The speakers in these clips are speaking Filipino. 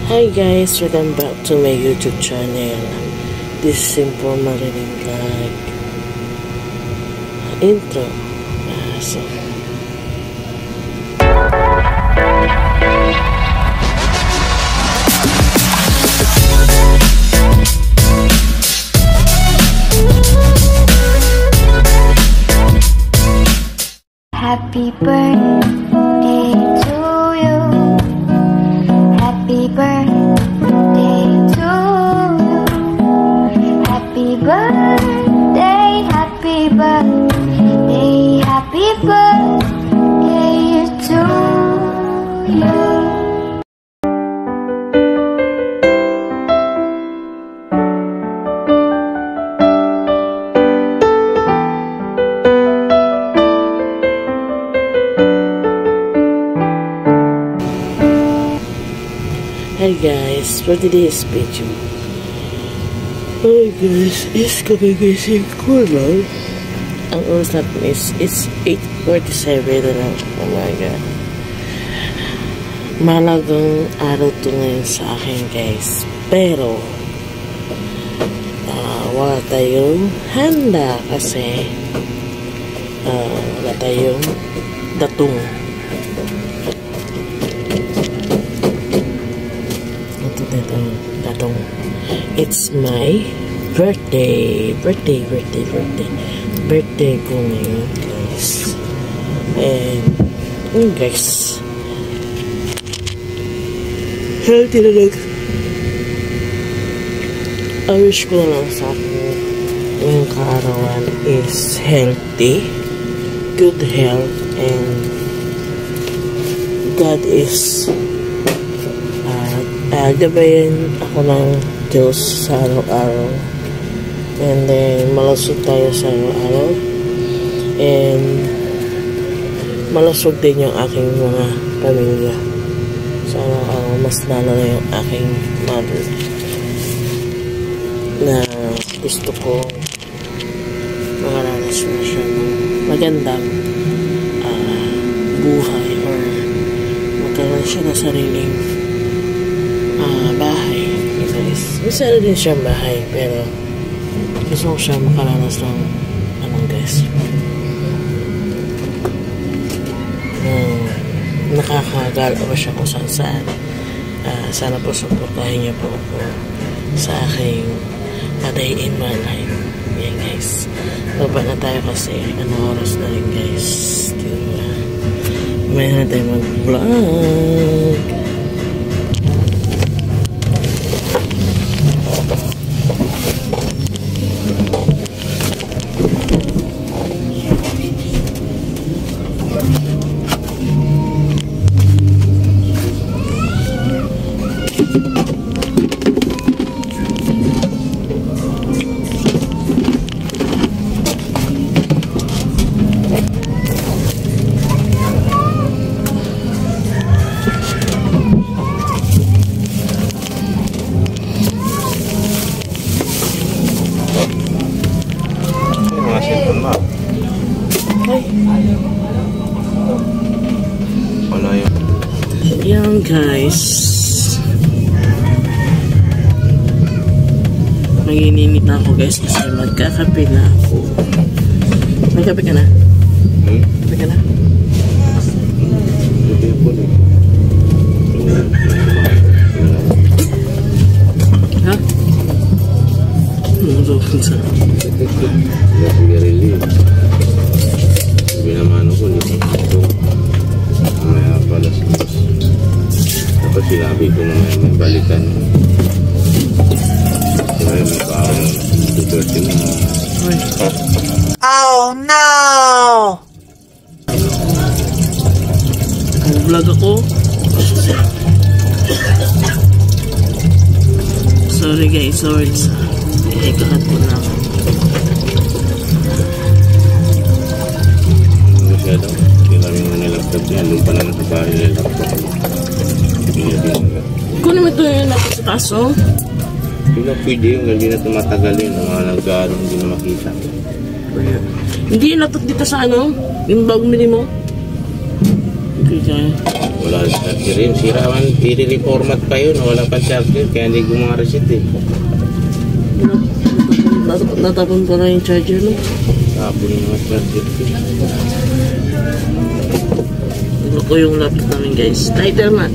Hi guys, welcome back to my YouTube channel. This is Simple Mariling Vlog intro. Happy birthday to you. Happy birthday to you. Happy birthday, happy birthday, happy birthday to you. Hi guys, for today's video. Hi guys, is kagigising ko lang. Ang oras natin is it's 8:47 na lang. Oh my god. Malagang araw to ngayon sa akin guys. Pero wala tayong handa kasi wala tayong datong. It's my birthday ko ngayon guys. And guys, healthy na lang. I wish ko na lang sa akin ngayong kaarawan is healthy, good health, and God is gabayan ako ng Diyos sa araw-araw, and then malusog tayo sa araw-araw, and malusog din yung aking mga pamilya sa araw-araw, mas lalo na yung aking mother na gusto ko makaranas na siya ng magandang buhay, or magkaroon siya na sariling bahay. Isa na din siyang bahay, pero gusto ko siya makaranas ng guys, nakakagala pa siya kung saan saan. Sana po supportahin niyo po ako sa aking day in my life. Yan guys, baba na tayo kasi anong oras na rin guys, diba? May na tayo mag vlog. Yan guys, mag-ininit na ako guys kasi magkakape na ako. Magkape ka na? Kape ka na? Ha? Sabi naman ako dito mamaya palas tapos sinabi ko na may balikan may parang 2:30 na. Oh no! Vlog ako. Sorry guys, sorry. Ikakat ko na ako. Masyado, kailangan mo na laptop niya. Doon pa lang sa bahay na laptop. Kunin mo ito yung laptop sa taso. Hindi na pwede yung hindi na tumatagalin. Ang mga nagkaroon hindi na makita. Hindi yung laptop dito sa yung bagong mili mo. Okay, guys. Wala charger yun. Sira man. I-reformat pa yun. Wala pa charger. Kaya hindi gumang-reset eh. Natapon ko na yung charger, no? Tapon yung mga charger. Ito ko yung laptop namin, guys. Tighter man.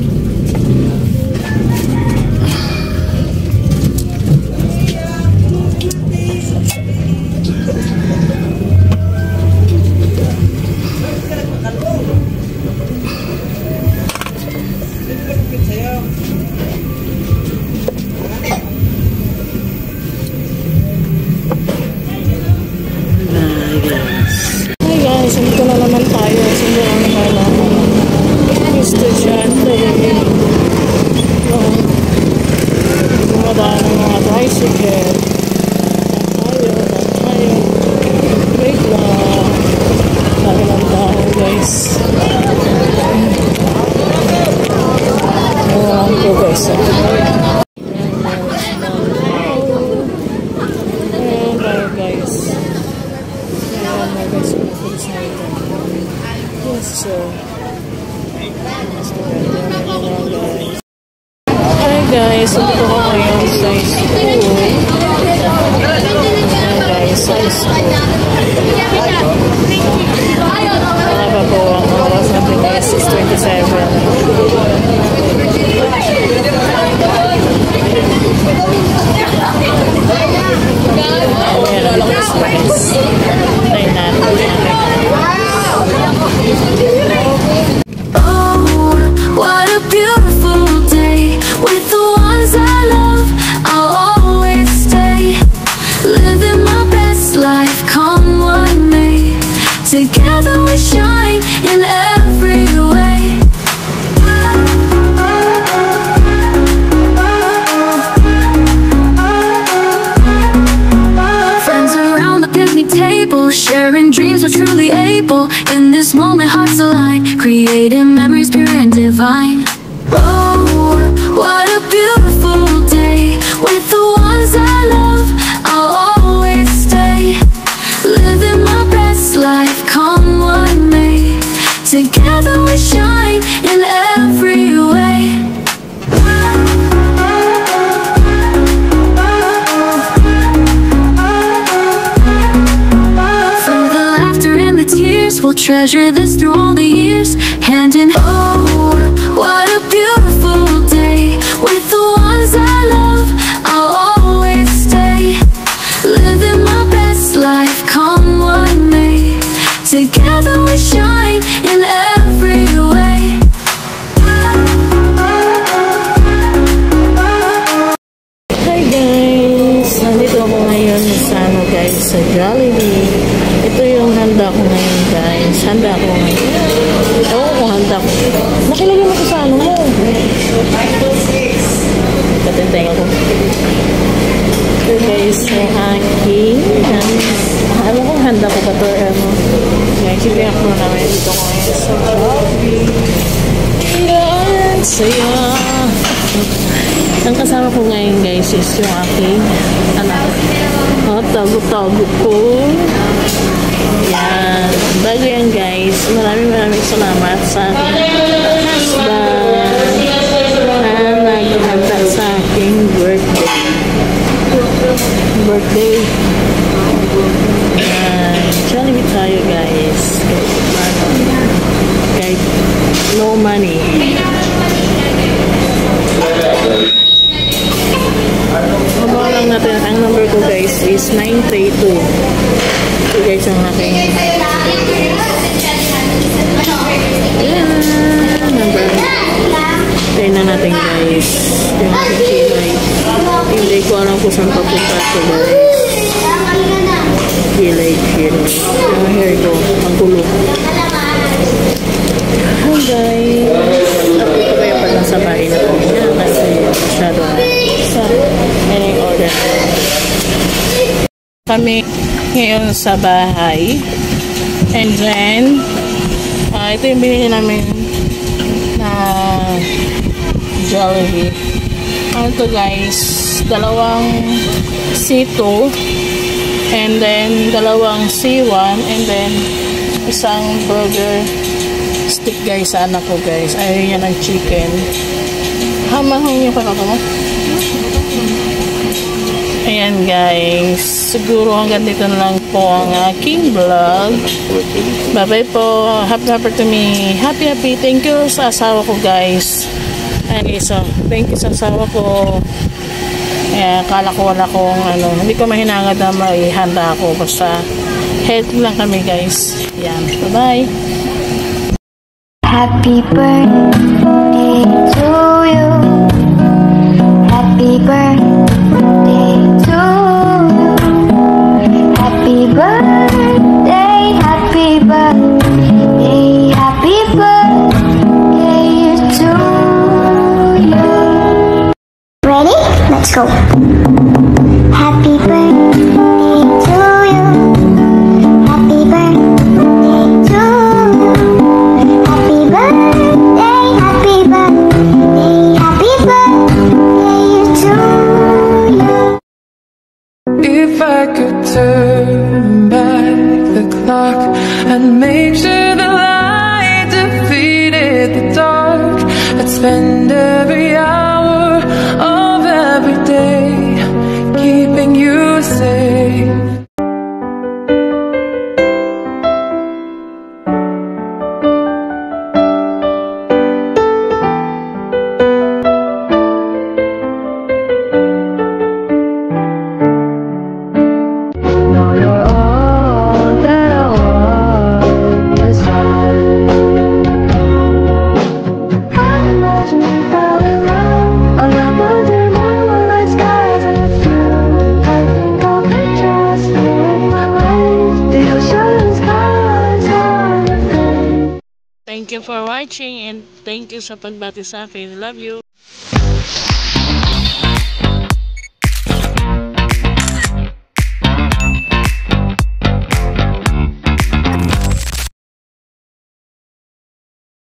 Dito na naman tayo. Sino ang kailangan? Estudyante. Dumadaan ng mga tricycle. Tayo. Wait lang. Dami lang tao, guys. Ayan po, guys. Ayan tayo, guys. Hi guys, dito ko ngayon sa school. Hi guys, sa school. Wala pa po ang oras natin guys, is 27. Oh, what a beautiful day with the ones I love. I'll always stay, living my best life, come what may. Together we shine in every way. Friends around the picnic table, sharing dreams, we're truly able. In this moment, hearts align, creating memories pure and divine. Oh, what a beautiful day with the ones I love. I'll always stay, living my best life, come what may. Together we shine in every way. We'll treasure this through all the years, hand in hand. Oh, what a beautiful day with the ones I love. I'll always stay, living my best life, come what may. Together we shine in every way. Hi guys! Nandito ako ngayon sa guys, sa Jollibee. Ito yung handa ko ngayon guys. Handa ko ngayon. Oo, kung handa ko. Nakilagay mo ko sa ano mo. Katintay ako. Ito guys, yung aking alam kong handa ko ba ito. Guys, ipiyak mo namin dito ko ngayon sa Jollibee. Yan, saya. Ang kasama ko ngayon guys is yung aking anak. Tago-tago ko. Yan. Bago yan guys, maraming salamat sa aking husband na naghanda sa aking birthday. Yan. Jollibee tayo guys. Kahit no money. Mabawa lang natin. Ang number ko guys is 932. Ito guys ang aking number. Try na natin guys. Yung aking kilay. Hindi ko alam kung saan papunta ito guys. Kilay. Yung hair ko. Ang gulo. Hi guys. Tapos ko kaya pala sa bahay na po niya. Kasi masyado sa any order. Kami ngayon sa bahay. And then, ito yung binili namin na Jollibee. Ano to guys? Dalawang C2 and then dalawang C1 and then isang burger steak guys sa anak ko guys. Ayaw niya ng chicken. Hamahang yung kakako mo. Ayan guys. Siguro hanggang dito na lang po ang aking vlog. Bye bye po. Happy to me. Happy. Thank you sa asawa ko guys. Ayan so thank you sa asawa ko. Ayan, kala ko wala kong hindi ko mahinangad na maihanda ako. Basta healthy lang kami guys. Ayan. Bye bye. Happy birthday to you. Happy birthday to you. Happy birthday, happy birthday, happy birthday to you. Ready? Let's go. Happy birthday to you. Happy birthday to you. Happy birthday, happy birthday, happy birthday to you. If I could turn back the clock and make sure the light defeated the dark, I'd spend every hour of every day keeping you safe. Thank you for watching and thank you sa pagbati sa akin. Love you.